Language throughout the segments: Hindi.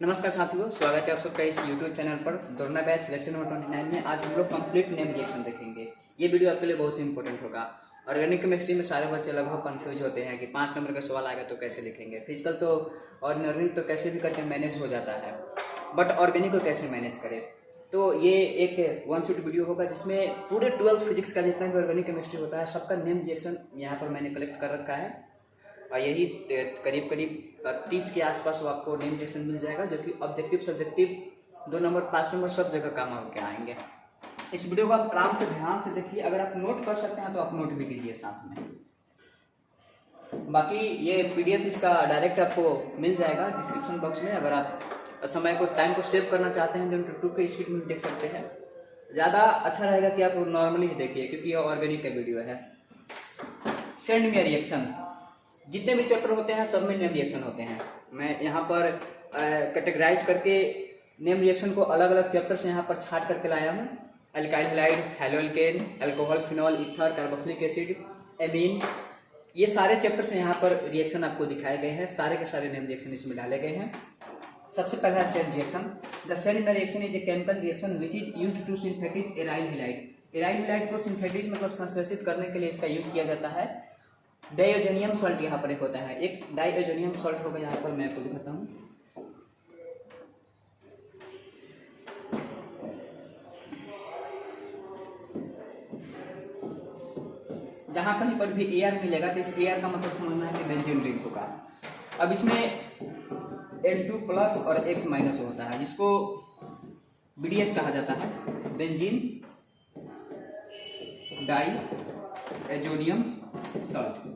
नमस्कार साथियों, स्वागत है आप सबका इस YouTube चैनल पर दोरना बैच लेक्चर नंबर 29 में। आज हम लोग कंप्लीट नेम रिएक्शन देखेंगे। ये वीडियो आपके लिए बहुत ही इंपॉर्टेंट होगा। ऑर्गेनिक केमिस्ट्री में सारे बच्चे लगभग कंफ्यूज होते हैं कि 5 नंबर का सवाल आएगा तो कैसे लिखेंगे। फिजिकल तो और इनऑर्गेनिक तो कैसे भी करके मैनेज हो जाता है, बट ऑर्गेनिक को कैसे मैनेज करें। तो ये एक वन शॉट वीडियो होगा जिसमें पूरे 12th फिजिक्स का जितना भी ऑर्गेनिक केमिस्ट्री होता है सबका नेम रिएक्शन यहाँ पर मैंने कलेक्ट कर रखा है। और यही करीब करीब 30 के आसपास वो आपको नेम रिएक्शन मिल जाएगा, जो कि ऑब्जेक्टिव सब्जेक्टिव 2 नंबर 5 नंबर सब जगह काम आके आएंगे। इस वीडियो को आप आराम से ध्यान से देखिए। अगर आप नोट कर सकते हैं तो आप नोट भी कीजिए साथ में। बाकी ये PDF इसका डायरेक्ट आपको मिल जाएगा डिस्क्रिप्शन बॉक्स में। अगर आप समय को टाइम को सेव करना चाहते हैं तो 2 के स्पीड में देख सकते हैं। ज़्यादा अच्छा रहेगा कि आप नॉर्मली ही देखिए, क्योंकि ये ऑर्गेनिक का वीडियो है। सेंड मी रिएक्शन, जितने भी चैप्टर होते हैं सब में नेम रिएक्शन होते हैं। मैं यहाँ पर कैटेगराइज करके नेम रिएक्शन को अलग अलग चैप्टर से यहाँ पर छाट करके लाया हूँ। Alkyl halide, haloalkane, alcohol, phenol, ether, carboxylic acid, amine, ये सारे चैप्टर से यहाँ पर रिएक्शन आपको दिखाए गए हैं। सारे के सारे नेम रिएक्शन इसमें डाले गए हैं। सबसे पहला है sand reaction. The sand reaction is a chemical reaction which is used to synthesise aryl halide. Aryl halide को सिंथेटिज मतलब संश्लेषित करने के लिए इसका यूज किया जाता है। डाइओजेनियम सॉल्ट यहाँ पर एक होता है, एक डाइओजेनियम सॉल्ट होगा। यहाँ पर मैं आपको दिखाता हूँ। जहाँ कहीं पर भी Ar मिलेगा तो इस Ar का मतलब समझना है कि बेंजीन रिंग होगा। अब इसमें N2 प्लस और X माइनस होता है, जिसको BDS कहा जाता है, बेंजीन डाइओजेनियम सॉल्ट।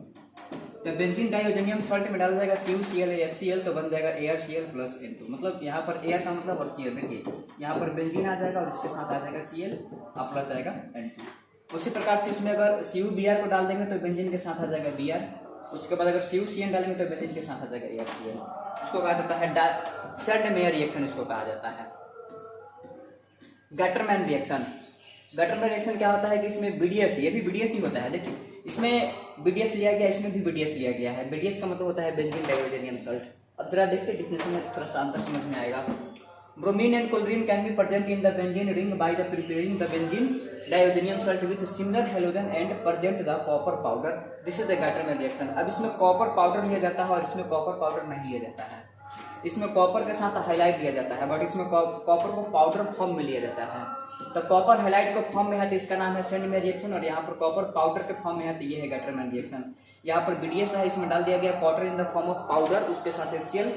तो बेंजीन डाइओजेनियम सॉल्ट में डाला जाएगा CuCl HCl, तो बन जाएगा ArCl प्लस N2। मतलब यहाँ पर Ar का मतलब और Cl, देखिए यहाँ पर बेंजीन आ जाएगा और इसके साथ आ जाएगा Cl और प्लस आएगा N2। उसी प्रकार से इसमें अगर CuBr को डाल देंगे तो बेंजीन के साथ आ जाएगा Br। उसके बाद अगर CuCN डालेंगे तो बेंजीन के साथ आ जाएगा ArCl। इसको कहा जाता है सेंड-मेयर रिएक्शन, इसको कहा जाता है। Gattermann reaction. गटरमैन रिएक्शन क्या होता है कि इसमें BDS, ये भी BDS ही होता है। देखिए इसमें BDS लिया गया, इसमें भी BDS लिया गया है। BDS का मतलब होता है बेंजीन डाइओजेनियम सॉल्ट। अब जरा देखते डिफिनेशन में थोड़ा सा अंतर समझ में आएगा। Bromine and chlorine can be present in the benzene ring by the preparing the benzene diazonium salt with similar halogen and present the copper powder. This is the Gattermann reaction. अब इसमें कॉपर पाउडर लिया जाता है और इसमें कॉपर पाउडर नहीं लिया जाता है। इसमें कॉपर के साथ हाईलाइट लिया जाता है, बट इसमें कॉपर को पाउडर फॉर्म में लिया जाता है। तो कॉपर हाईलाइट को फॉर्म में है तो इसका नाम है सेंड-मेयर रिएक्शन, और यहाँ पर कॉपर पाउडर के फॉर्म में है तो ये है गटरमैन रिएक्शन। यहाँ पर BDS है, इसमें डाल दिया गया copper in the form of powder, उसके साथ HCl,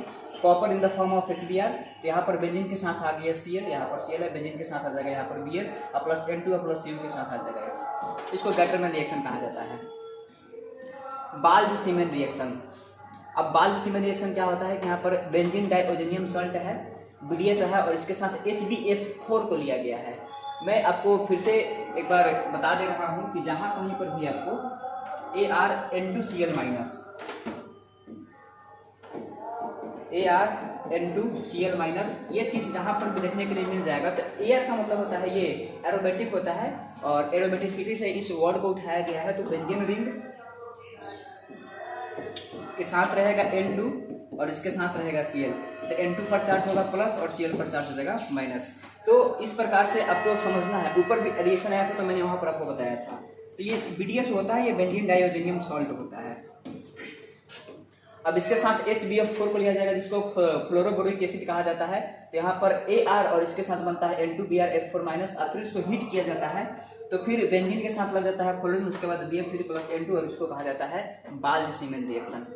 copper in the form of HBr। तो यहाँ पर बेंजीन के साथ आ गया Cl, यहाँ पर Cl है, बेंजीन के साथ आ जाएगा यहाँ पर Br और प्लस N2 और प्लस Cu के साथ आ जाएगा X। इसको गटरमैन रिएक्शन कहा जाता है। बाल्ज-सीमेन रिएक्शन। अब बाल्ज-सीमेन रिएक्शन क्या होता है कि यहाँ पर बेंजीन डाइओजेनियम सॉल्ट है, BDS है और इसके साथ HbF4 को लिया गया है। मैं आपको फिर से एक बार बता दे रहा हूँ कि जहाँ कहीं पर भी आपको ArN2Cl माइनस, ArN2Cl माइनस ये चीज जहां पर भी देखने के लिए मिल जाएगा तो Ar का मतलब होता है ये एरोमेटिक होता है, और एरोमेटिसिटी से इस वर्ड को उठाया गया है। तो बेंजीन रिंग के साथ रहेगा N2 और इसके साथ रहेगा Cl, तो N2 पर चार्ज होगा प्लस और Cl पर चार्ज हो जाएगा माइनस। तो इस प्रकार से आपको समझना है। ऊपर भी रिएक्शन आया था तो मैंने वहां पर आपको बताया था। तो ये BDS होता है, ये बेंजीन डाइओजेनियम सॉल्ट होता है। अब इसके साथ HbF4 को लिया जाएगा, जिसको फ्लोरोबोरिक एसिड कहा जाता है। तो यहाँ पर Ar और इसके साथ बनता है N2BrF4 माइनस, और फिर इसको हीट किया जाता है तो फिर बेंजीन के साथ लग जाता है फ्लोरीन, उसके बाद BF3 प्लस N2, और इसको कहा जाता है बाल्ज-सीमेन रिएक्शन।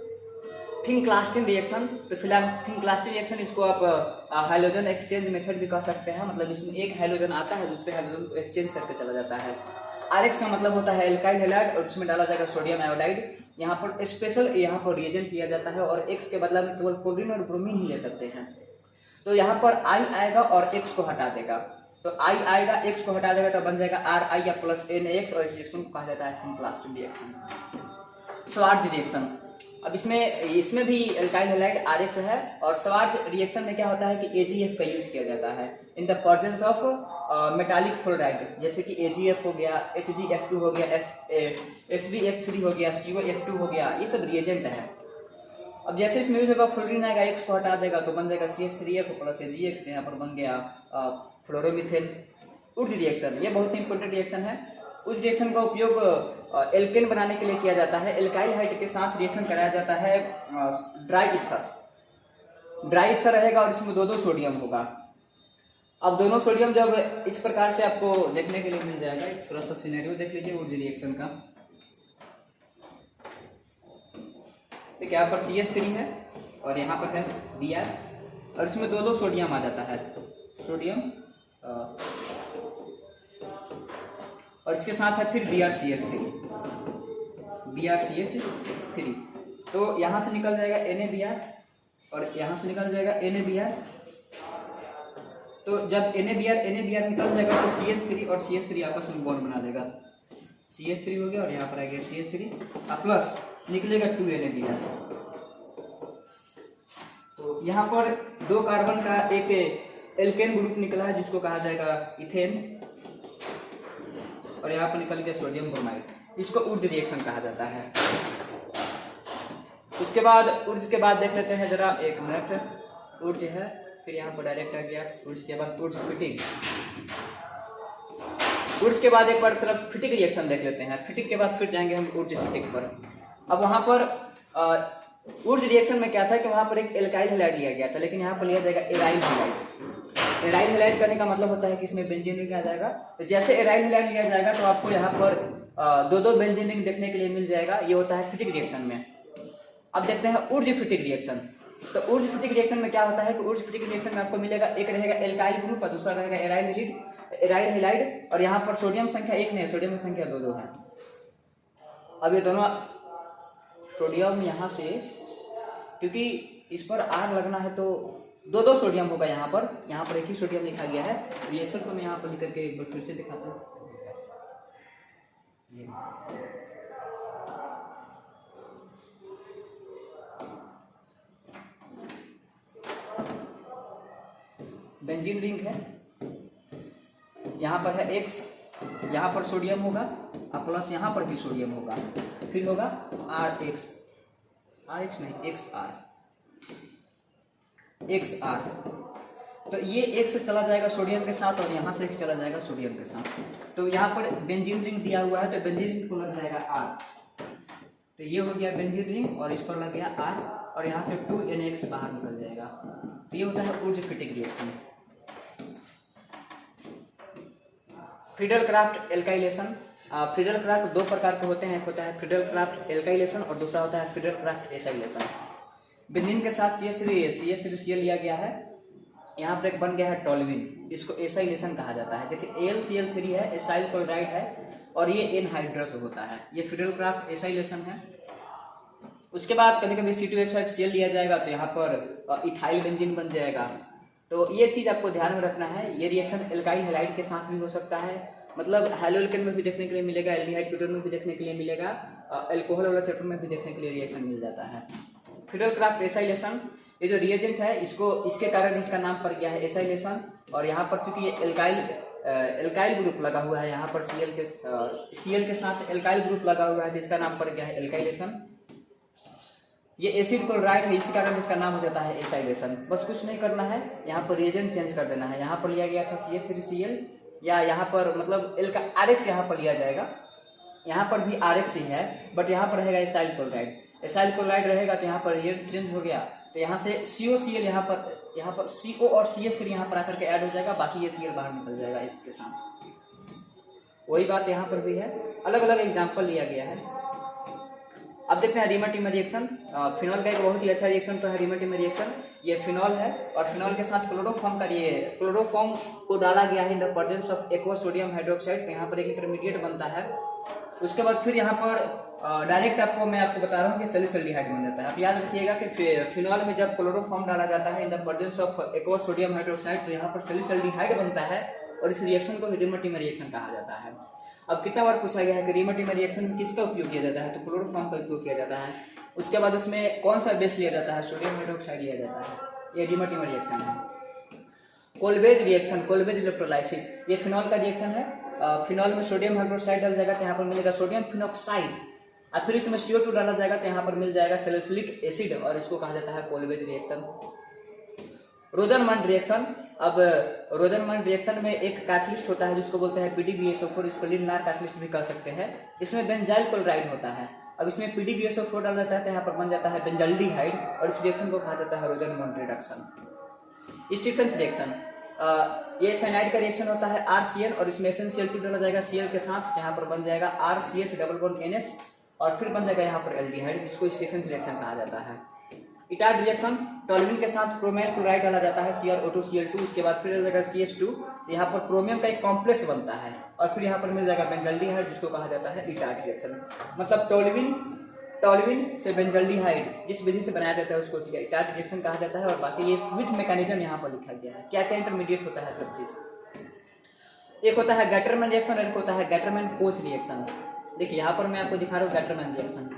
फिंक्लास्टीन रिएक्शन। तो फिलहाल फिंक्लास्टीन रिएक्शन इसको आप हाइड्रोजन एक्सचेंज मेथड भी कह सकते हैं। मतलब इसमें एक हाइड्रोजन आता है, दूसरे हाइड्रोजन को एक्सचेंज करके चला जाता है। RX का मतलब होता है एल्काइल हैलाइड और उसमें डाला जाएगा सोडियम आयोडाइड। यहाँ पर स्पेशल यहाँ पर रिएजेंट लिया जाता है, और X के बदला में केवल क्लोरीन और ब्रोमीन ही ले सकते हैं। तो यहाँ पर I आएगा और X को हटा देगा, तो I आएगा X को हटा देगा तो बन जाएगा RI या प्लस NaX, और इस रिएक्शन को कहा जाता है फिंक्लास्टीन रिएक्शन। स्वार्ज रिएक्शन। अब इसमें भी एल्काइल हैलाइड RX है, और स्वार्ज रिएक्शन में क्या होता है कि AgF का यूज किया जाता है इन the presence of metallic fluoride, जैसे कि AgF हो गया, HgF2 हो गया, SbF3 हो गया, COF2 हो गया, ये सब रिएजेंट है। अब जैसे इसमें यूज होगा फ्लोरीन आएगा, एक्स को हटा देगा तो बन जाएगा CH3F प्लस GX, यहाँ पर बन गया फ्लोरोमीथेन। उर्ज रिएक्शन, ये बहुत ही इंपॉर्टेंट रिएक्शन है। उस रिएक्शन का उपयोग एल्केन बनाने के लिए किया जाता है। एल्काइल हाइड के साथ रिएक्शन कराया जाता है ड्राई ईथर। ड्राई ईथर रहेगा और इसमें 2 सोडियम होगा। अब दोनों सोडियम जब इस प्रकार से आपको देखने के लिए मिल जाएगा, थोड़ा सा सिनेरियो देख लीजिए उर्ज रिएक्शन का। देखिए यहाँ पर CH3 है और यहाँ पर है Br और इसमें 2 सोडियम आ जाता है, सोडियम और इसके साथ है फिर BrCH3। तो यहाँ से निकल जाएगा NaBr और यहाँ से निकल जाएगा NaBr। तो जब NaBr निकल जाएगा तो CH3 और CH3 आपस में बॉन्ड बना देगा। CH3 हो गया और यहाँ पर आ गया CH3 प्लस निकलेगा 2NaBr। तो यहाँ पर 2 कार्बन का एक एल्केन ग्रुप निकला है जिसको कहा जाएगा इथेन और यहाँ पर निकल गया सोडियम ब्रोमाइड। इसको उर्ज रिएक्शन कहा जाता है। उसके बाद उर्ज के बाद देख लेते हैं जरा, 1 मिनट। उर्ज है, फिर यहाँ पर डायरेक्ट आ गया उर्ज के बाद उर्ज फिटिंग। उर्ज के बाद एक बार थोड़ा फिटिक रिएक्शन देख लेते हैं, फिटिक के बाद फिर जाएंगे हम उर्ज फिटिक पर। अब वहाँ पर उर्ज रिएक्शन में क्या था कि वहाँ पर एक एल्काइल हैलाइड लिया गया था, लेकिन यहाँ पर लिया जाएगा एराइल हैलाइड। एराइल हैलाइड करने का मतलब होता है कि इसमें बेंजीन रिंग आ जाएगा। तो जैसे एराइल हैलाइड लिया जाएगा तो आपको यहाँ पर 2 बेंजीन रिंग देखने के लिए मिल जाएगा। ये होता है फिटिक रिएक्शन में। अब देखते हैं उर्ज फिटिक रिएक्शन। तो उर्ज फिटिक रिएक्शन में क्या होता है कि उर्ज फिटिक रिएक्शन में आपको मिलेगा, एक रहेगा एल्काइल ग्रुप और दूसरा रहेगा एराइल हैलाइड और यहाँ पर सोडियम संख्या 1 नहीं है, सोडियम की संख्या 2 है। अब ये दोनों सोडियम यहाँ से, क्योंकि इस पर R लगना है तो 2 सोडियम होगा। यहाँ पर एक ही सोडियम लिखा गया है। रिएक्शन को मैं यहाँ पर लिख करके एक बार फिर से दिखाता हूँ। बेंजीन रिंग है, यहाँ पर है X, यहाँ पर सोडियम होगा और प्लस यहाँ पर भी सोडियम होगा, फिर होगा RX नहीं XR। तो ये X चला जाएगा सोडियम के साथ और यहाँ से X चला जाएगा सोडियम के साथ। तो यहाँ पर बेंजीन रिंग दिया हुआ है तो बेंजीन रिंग को लग जाएगा R। तो ये हो गया बेंजीन रिंग और इस पर लग गया R और यहाँ से 2NX बाहर निकल जाएगा। तो ये होता है Wurtz Fittig reaction. Friedel Crafts alkylation. Friedel Crafts 2 प्रकार के होते हैं, एक होता है फ्रीडल क्राफ्ट एल्काइलेशन और दूसरा होता है फ्रीडल क्राफ्ट एसाइलेशन। बेंजीन के साथ CH3Cl लिया गया है, यहाँ पर एक बन गया है टोल्यूइन, इसको एसाइलेशन कहा जाता है। देखिए AlCl3 है, एसाइल क्लोराइड है और ये एनहाइड्रस होता है। ये फ्रीडल क्राफ्ट एसाइलेशन है। उसके बाद कभी कभी C2H5Cl लिया जाएगा तो यहाँ पर इथाइल बेंजीन बन जाएगा। तो ये चीज़ आपको ध्यान में रखना है। ये रिएक्शन एल्काइल हैलाइड के साथ भी हो सकता है, मतलब हैलोएल्केन में भी देखने के लिए मिलेगा, एल्डिहाइड कीटोन में भी देखने के लिए मिलेगा, अल्कोहल वाला चैप्टर में भी देखने के लिए रिएक्शन मिल जाता है। फ्रीडल क्राफ्ट एसाइलेशन, ये जो रिएजेंट है इसको इसके कारण इसका नाम पड़ गया है एसाइलेशन। और यहाँ पर चूंकि ये एल्काइल ग्रुप लगा हुआ है, यहाँ पर Cl के साथ एल्काइल ग्रुप लगा हुआ है तो इसका नाम पड़ गया है एल्काइलेशन। ये एसिड क्लोराइड है, इसी कारण इसका नाम हो जाता है एसाइलेशन। बस कुछ नहीं करना है, यहाँ पर रिएजेंट चेंज कर देना है। यहाँ पर लिया गया था CH3Cl या यहाँ पर मतलब RX यहाँ पर लिया जाएगा, यहाँ पर भी RX ही है बट यहाँ पर रहेगा एसाइल क्लोराइड। एसाइल क्लोराइड रहेगा तो यहाँ पर रिएजेंट चेंज हो गया तो यहाँ से COCl यहाँ पर CO और CH3 यहाँ पर आकर के ऐड हो जाएगा, बाकी ये Cl बाहर निकल जाएगा H के साथ। वही बात यहाँ पर भी है, अलग अलग एग्जाम्पल लिया गया है। अब देखते हैं रिमर-टिमर रिएक्शन। फिनॉल का एक बहुत ही अच्छा रिएक्शन तो है रिमर-टिमर रिएक्शन। ये फिनॉल है और फिनॉल के साथ क्लोरोफॉर्म को डाला गया है इन the presence of aqueous sodium hydroxide. तो यहाँ पर एक इंटरमीडिएट बनता है। उसके बाद फिर यहाँ पर डायरेक्ट मैं आपको बता रहा हूँ कि सैलिसल्डिहाइड बन जाता है। आप याद रखिएगा कि फिनॉल में जब क्लोरोफॉर्म डाला जाता है इन the presence of aqueous sodium hydroxide तो यहाँ पर सैलिसल्डिहाइड बनता है और इस रिएक्शन को रिमर-टिमर रिएक्शन कहा जाता है। अब कितना बार पूछा गया है कि रिमर-टिमर रिएक्शन में किसका उपयोग किया जाता है, तो क्लोरोफॉर्म का उपयोग किया जाता है। उसके बाद उसमें कौन सा बेस लिया जाता है, सोडियम हाइड्रोक्साइड लिया जाता है। ये रिमर-टिमर रिएक्शन है। कोलबेज रिएक्शन, कोलबेज इलेक्ट्रोलाइसिस, ये फिनॉल का रिएक्शन है। फिनॉल में सोडियम हाइड्रोक्साइड डाल जाएगा तो यहाँ पर मिलेगा सोडियम फिनॉक्साइड अब फिर इसमें CO2 डाला जाएगा तो यहाँ पर मिल जाएगा सैलिसिलिक एसिड और इसको कहा जाता है कोलवेज रिएक्शन। रोजरमंड रिएक्शन, अब रोजरमंड रिएक्शन में एक कैटलिस्ट होता है जिसको बोलते हैं PdBSO4, इसको लिननार कैटलिस्ट भी कह सकते हैं। इसमें बेंजाइल क्लोराइड होता है। अब इसमें PdBSO4 डाला जाता है तो यहाँ पर बन जाता है बेंजाल्डिहाइड और इस रिएक्शन को कहा जाता है रोजरमंड रिडक्शन। स्टीफेंस रिएक्शन, ये साइनाइड का रिएक्शन होता है RCl और इसमें SnCl2 डाला जाएगा Cl के साथ, यहाँ पर बन जाएगा RCH डबल बॉन्ड NH और फिर बन जाएगा यहाँ पर एल्डिहाइड, जिसको स्टीफेंस रिएक्शन कहा जाता है। इटार्ड रिएक्शन, टोल्यूइन के साथ क्रोमियम क्लोराइड डाला जाता है CrO2Cl2, उसके बाद फिर जाएगा CH2, यहाँ पर क्रोमियम का एक कॉम्प्लेक्स बनता है और फिर यहाँ पर मिल जाएगा बेंजाल्डिहाइड जिसको कहा जाता है इटार्ड रिएक्शन। मतलब टोल्यूइन से बेंजाल्डिहाइड जिस विधि से बनाया जाता है उसको इटार्ड रिएक्शन कहा जाता है। और बाकी ये विथ मैकेनिज्म यहाँ पर लिखा गया है, क्या क्या इंटरमीडिएट होता है सब चीज। एक होता है गैटरमैन रिएक्शन और एक होता है गैटरमैन-कोच रिएक्शन। देखिए यहाँ पर मैं आपको दिखा रहा हूँ गैटरमैन रिएक्शन,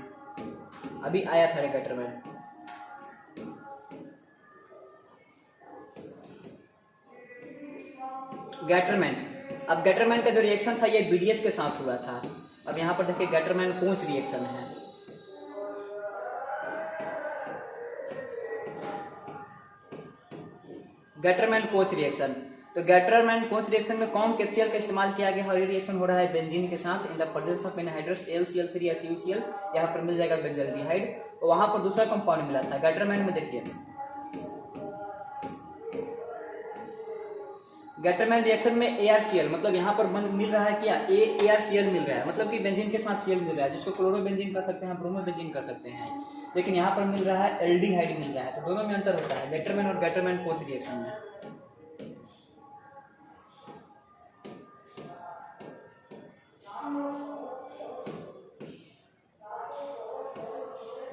अभी आया था गैटरमैन। गैटरमैन, अब गैटरमैन का जो रिएक्शन था ये BDS के साथ हुआ था। अब यहाँ पर देखिए गैटरमैन-कोच रिएक्शन है। गैटरमैन-कोच रिएक्शन, तो गैटरमैन-कोच रिएक्शन में कौन HCl का इस्तेमाल किया गया और ये रिएक्शन हो रहा है बेंजीन के साथ इन the presence of anhydrous AlCl3 या CuCl, यहाँ पर मिल जाएगा बेंजाल्डिहाइड। वहां पर दूसरा कंपाउंड मिला था गैटरमैन में। देखिए गैटरमैन रिएक्शन में ArCl, मतलब यहाँ पर मिल रहा है क्या ArCl मिल रहा है, मतलब कि बेंजीन के साथ Cl मिल रहा है, जिसको क्लोरोबेंजीन कह सकते हैं, ब्रोमोबेंजीन कह सकते हैं, लेकिन यहाँ पर मिल रहा है एल्डिहाइड मिल रहा है। तो दोनों में अंतर होता है गैटरमैन और गैटरमैन-कोच रिएक्शन में।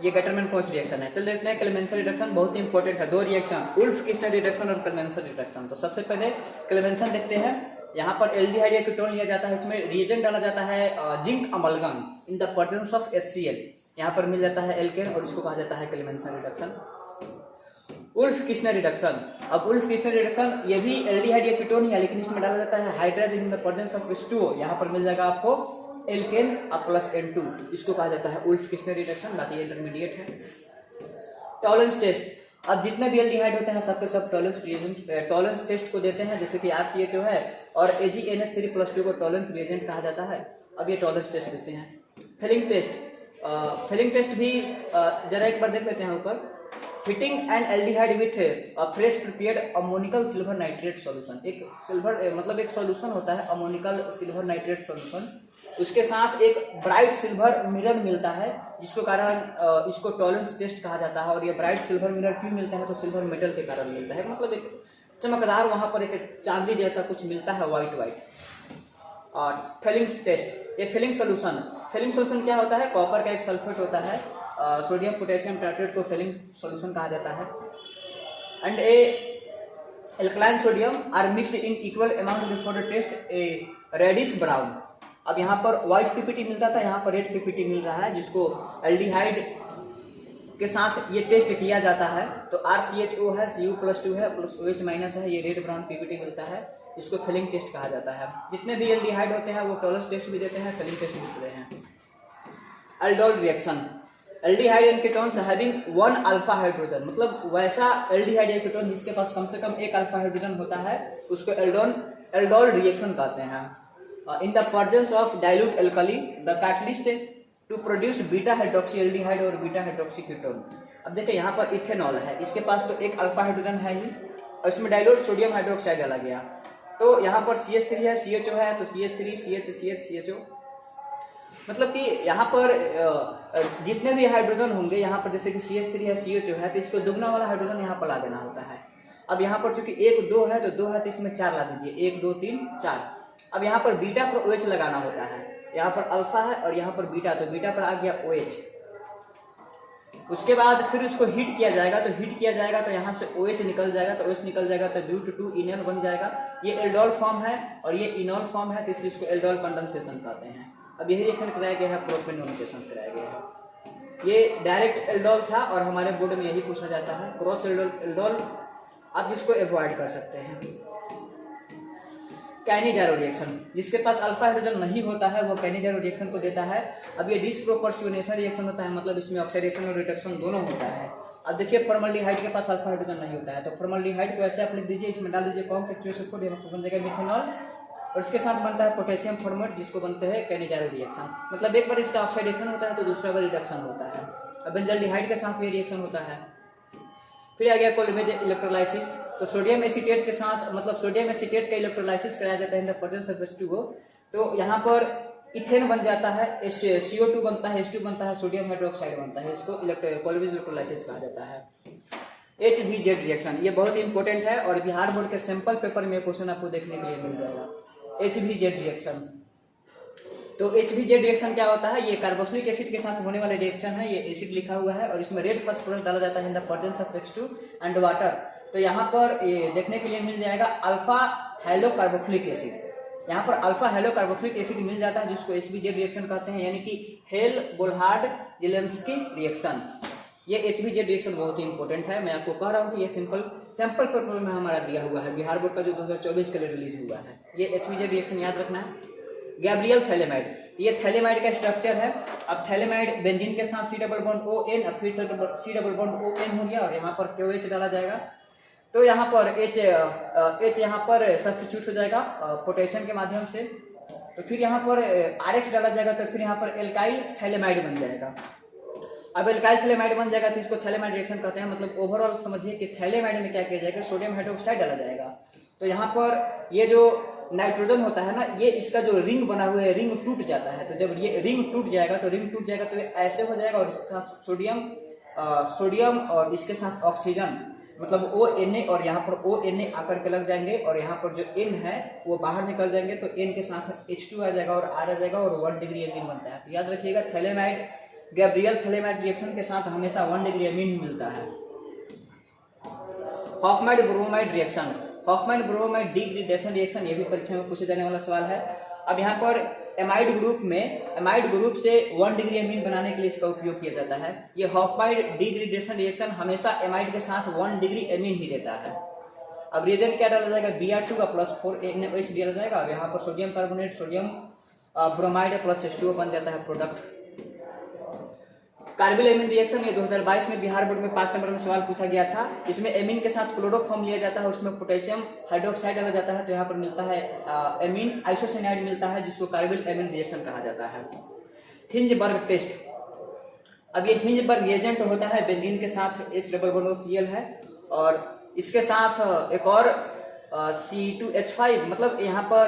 ये गैटरमैन-कोच रिएक्शन है। चल देखते हैं क्लेमेंसन रिडक्शन, बहुत ही इंपॉर्टेंट है। दो रिएक्शन, उल्फ-किस्टर रिडक्शन और क्लेमेंसन रिडक्शन। तो सबसे पहले क्लेमेंसन देखते हैं। यहाँ पर एल्डिहाइड या कीटोन लिया जाता है, इसमें रिएजेंट डाला जाता है zinc amalgam in the presence of HCl, यहाँ पर मिल जाता है एल्केन और इसको कहा जाता है क्लेमेंसन रिडक्शन। उल्फ-किस्टर रिडक्शन, अब उल्फ-किस्टर रिडक्शन ये भी एल्डिहाइड या कीटोन ही है, लेकिन इसमें डाला जाता है hydrogen in the presence of H2O, यहाँ पर मिल जाएगा आपको एल्केन प्लस N2, इसको कहा जाता है उल्फ-किस्टर रिडक्शन। बाकी ये इंटरमीडिएट है। टॉलरेंस टेस्ट, अब जितने भी एल्डिहाइड होते हैं सबके सब टॉलरेंस टेस्ट को देते हैं, जैसे कि RCHO है और AgNH3+2 को टॉलरेंस रिएजेंट कहा जाता है। अब ये टॉलरेंस टेस्ट देते हैं। फिलिंग टेस्ट, फिलिंग टेस्ट भी जरा एक बार देख लेते हैं ऊपर। Fitting N aldehyde with fresh prepared ammoniacal silver nitrate solution, एक सिल्वर मतलब एक सॉल्यूशन होता है अमोनिकल सिल्वर नाइट्रेट सॉल्यूशन, उसके साथ एक ब्राइट सिल्वर मिरर मिलता है, जिसको कारण इसको टॉलरेंस टेस्ट कहा जाता है। और ये ब्राइट सिल्वर मिरर क्यों मिलता है, तो सिल्वर मेटल के कारण मिलता है, मतलब एक चमकदार वहां पर एक चांदी जैसा कुछ मिलता है, व्हाइट। और फिलिंग टेस्ट, ये फिलिंग सोल्यूशन क्या होता है, कॉपर का एक सल्फेट होता है, सोडियम पोटेशियम टाइट्रेट को फिलिंग सॉल्यूशन कहा जाता है। And alkaline sodium are mixed in equal amount before the test a reddish brown. अब यहाँ पर व्हाइट पीपीटी मिलता था, यहाँ पर रेड पीपीटी मिल रहा है, जिसको एल्डिहाइड के साथ ये टेस्ट किया जाता है। तो RCHO है, Cu+2 है प्लस OH- है, ये रेड ब्राउन पीपीटी मिलता है, इसको फिलिंग टेस्ट कहा जाता है। जितने भी एल्डिहाइड होते हैं वो टॉलरेंस टेस्ट भी देते हैं, फिलिंग टेस्ट भी देते हैं। Aldol reaction, aldehyde and ketones having one alpha hydrogen, मतलब वैसा एल्डिहाइड या कीटोन जिसके पास कम से कम एक अल्फा हाइड्रोजन होता है, उसको एल्डोल रिएक्शन कहते हैं। In the presence of dilute alkali the catalyst to produce beta hydroxy aldehyde और बीटा हाइड्रोक्सी कीटोन। अब देखिए यहाँ पर इथेनॉल है, इसके पास तो एक अल्फा हाइड्रोजन है ही और इसमें डाइल्यूट सोडियम हाइड्रोक्साइड डाला गया, तो यहाँ पर CH3 है, CHO है, तो CH3 CH CHO, मतलब कि यहाँ पर जितने भी हाइड्रोजन होंगे यहाँ पर, जैसे कि CH3 है, CHO है, तो इसको दुगना वाला हाइड्रोजन यहाँ पर ला देना होता है। अब यहाँ पर चूंकि 1 2 है तो 2 है, तो इसमें 4 ला दीजिए, 1 2 3 4। अब यहाँ पर बीटा पर OH लगाना होता है, यहाँ पर अल्फा है और यहाँ पर बीटा, तो बीटा पर आ गया OH। उसके बाद फिर उसको हीट किया जाएगा, तो यहाँ से OH निकल जाएगा, तो OH निकल जाएगा तो ब्यूट 2 इनॉल बन जाएगा। ये एल्डोल फॉर्म है और ये इनॉल फॉर्म है, तो इसलिए इसको एल्डोल कंडेंसेशन कहते हैं। अब यही रिएक्शन कराया गया है, प्रोपेनोनिकेशन कराया गया है। ये डायरेक्ट एल्डोल था और हमारे बोर्ड में यही पूछा जाता है, क्रॉस एल्डोल आप इसको अवॉइड कर सकते हैं। Cannizzaro reaction. जिसके पास अल्फा हाइड्रोजन नहीं होता है वो कैनिजारो रिएक्शन को देता है। अब ये डिसप्रोपोर्शनेशन रिएक्शन होता है, मतलब इसमें ऑक्सीडेशन और रिडक्शन दोनों होता है। अब देखिए फॉर्मल्डिहाइड के पास अल्फा हाइड्रोजन नहीं होता है, तो फॉर्मल्डिहाइड को ऐसे आप लिख दीजिए, इसमें डाल दीजिए कॉम H2SO4, बन जाएगा मिथेनॉल, और इसके साथ बनता है पोटेशियम फॉर्मेट, जिसको बनते हैं कैनिजारो रिएक्शन। मतलब एक बार इसका ऑक्सीडेशन होता है तो दूसरा बार रिडक्शन होता है। अब बेंजल्डिहाइड के साथ भी रिएक्शन होता है। फिर आ गया कोलिमेज इलेक्ट्रोलाइसिस। तो सोडियम एसीटेट के साथ, मतलब सोडियम एसीटेट का इलेक्ट्रोलाइसिस कराया जाता है इन द प्रेजेंस ऑफ H2O। तो यहाँ पर इथेन बन जाता है, CO2 बनता है, H2 बनता है, सोडियम हाइड्रोक्साइड बनता है, इसको कोलिमेज इलेक्ट्रोलाइसिस कहा जाता है। HVZ रिएक्शन, ये बहुत ही इंपॉर्टेंट है और बिहार बोर्ड के सैंपल पेपर में क्वेश्चन आपको देखने के लिए मिल जाएगा। HVZ रिएक्शन, तो HVZ रिएक्शन क्या होता है? ये कार्बोक्सिलिक एसिड के साथ होने वाले रिएक्शन है। ये एसिड लिखा हुआ है और इसमें रेड फास्फोरस डाला जाता है इन the presence of H2 and water. तो यहाँ पर ये देखने के लिए मिल जाएगा अल्फा हेलो कार्बोक्सिलिक एसिड। यहाँ पर अल्फा हेलो कार्बोक्सिलिक एसिड मिल जाता है, जिसको HVZ रिएक्शन कहते हैं, यानी कि हेल बोल्हार्ड जेलेंस्की रिएक्शन। ये HVZ रिएक्शन बहुत ही इंपॉर्टेंट है। मैं आपको कह रहा हूँ कि ये सैंपल पेपर में हमारा दिया हुआ है, बिहार बोर्ड का जो 2024 के लिए रिलीज हुआ है। ये HVZ रिएक्शन याद रखना है। गैब्रियल थैलेमाइड, ये थैलेमाइड का स्ट्रक्चर है। अब थैलेमाइड बेंजीन के साथ C डबल बॉन्ड ON, अब फिर C डबल बॉन्ड ON हो गया और यहाँ पर KOH डाला जाएगा। तो यहाँ पर H यहाँ पर सब्स्टिट्यूट हो जाएगा पोटेशियम के माध्यम से। तो फिर यहाँ पर RH डाला जाएगा, तो फिर यहाँ पर एल्काइल थैलेमाइड बन जाएगा। अब एल्काइल थैलेमाइड बन जाएगा तो इसको थैलेमाइड रिएक्शन कहते हैं। मतलब ओवरऑल समझिए कि थैलेमाइड में क्या किया जाएगा, सोडियम हाइड्रोक्साइड डाला जाएगा। तो यहाँ पर ये जो नाइट्रोजन होता है ना, ये इसका जो रिंग बना हुआ है, रिंग टूट जाता है। तो जब ये रिंग टूट जाएगा तो ये ऐसे हो जाएगा और इसका सोडियम और इसके साथ ऑक्सीजन, मतलब ONA, और यहाँ पर ONA आकर के लग जाएंगे और यहाँ पर जो N है वो बाहर निकल जाएंगे। तो N के साथ H2 आ जाएगा और R आ जाएगा और 1 डिग्री एमीन बनता है। तो याद रखिएगा थैलेमाइड, गैब्रियल थैलेमाइड रिएक्शन के साथ हमेशा 1 डिग्री एमीन मिलता है। Hoffmann bromide reaction, Hoffmann bromide degradation reaction, ये भी परीक्षा में पूछे जाने वाला सवाल है। अब यहाँ पर एमाइड ग्रुप से 1 डिग्री एमीन बनाने के लिए इसका उपयोग किया जाता है। ये हॉफमैन डिग्रेडेशन रिएक्शन हमेशा एमाइड के साथ 1 डिग्री एमीन ही देता है। अब रिएजेंट क्या डाला जाएगा, Br2 का +4NaOH डाला जाएगा और यहाँ पर sodium carbonate, sodium bromide plus H2O बन जाता है प्रोडक्ट। कार्बिल एमीन रिएक्शन, ये 2022 में बिहार बोर्ड में 5 नंबर में सवाल पूछा गया था। इसमें एमीन के साथ क्लोरोफॉर्म लिया जाता है और उसमें पोटेशियम हाइड्रोक्साइड डाला जाता है। तो यहाँ पर मिलता है एमीन आइसोसाइनाइड मिलता है, जिसको कार्बिल एमीन रिएक्शन कहा जाता है। हिंजबर्ग टेस्ट, अब ये हिंजबर्ग रिएजेंट होता है, बेंजीन के साथ H डबल बॉन्ड Cl है और इसके साथ एक और C2H5, मतलब यहाँ पर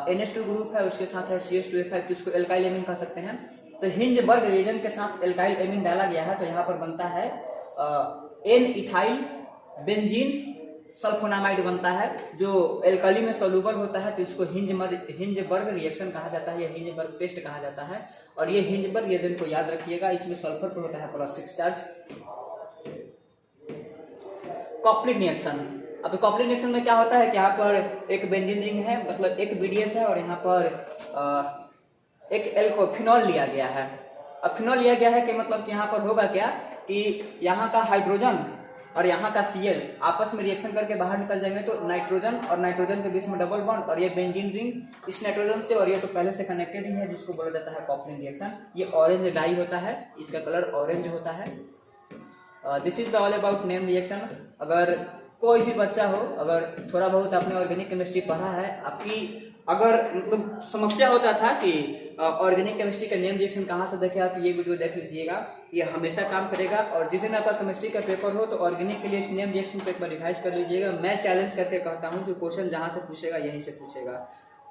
NH2 ग्रुप है, उसके साथ है CH2H5, तो इसको एल्काइल एमीन कह सकते हैं। तो हिंजबर्ग रिएजेंट के साथ एल्काइल एमीन डाला गया है, तो यहाँ पर बनता है N-इथाइल बेंजीन सल्फोनामाइड बनता है, जो एल्कली में सोलूबल होता है। तो इसको हिंजबर्ग रिएक्शन कहा जाता है या हिंजबर्ग टेस्ट कहा जाता है। और ये हिंजबर्ग रिएजेंट को याद रखिएगा, इसमें सल्फर पर होता है +6 चार्ज। कॉप्लिंग रिएक्शन, अब कॉप्लिंग रिएक्शन में क्या होता है कि यहाँ पर एक बेंजीन रिंग है, मतलब एक BDS है और यहाँ पर एक एल्कोफिनॉल लिया गया है। अब फिनॉल लिया गया है कि मतलब कि यहाँ पर होगा क्या कि यहाँ का हाइड्रोजन और यहाँ का Cl आपस में रिएक्शन करके बाहर निकल जाएंगे। तो नाइट्रोजन और नाइट्रोजन के बीच में डबल बॉन्ड और ये बेंजीन रिंग इस नाइट्रोजन से, और ये तो पहले से कनेक्टेड ही है, जिसको बोला जाता है कॉप्लिंग रिएक्शन। ये ऑरेंज डाई होता है, इसका कलर ऑरेंज होता है। This is the all about name reaction. अगर कोई भी बच्चा हो, अगर थोड़ा बहुत आपने ऑर्गेनिक केमिस्ट्री पढ़ा है, आपकी अगर मतलब समस्या होता था कि ऑर्गेनिक केमिस्ट्री का नेम रिएक्शन कहाँ से देखे, आप ये वीडियो देख लीजिएगा, ये हमेशा काम करेगा। और जिस दिन आपका केमिस्ट्री का पेपर हो तो ऑर्गेनिक के लिए इस नेम रिएक्शन को एक बार रिवाइज कर लीजिएगा। मैं चैलेंज करके कहता हूँ कि क्वेश्चन जहाँ से पूछेगा यहीं से पूछेगा,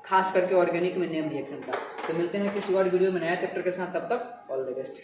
खास करके ऑर्गेनिक में नेम रिएक्शन का। तो मिलते हैं किसी और वीडियो में नया चैप्टर के साथ, तब तक ऑल द बेस्ट।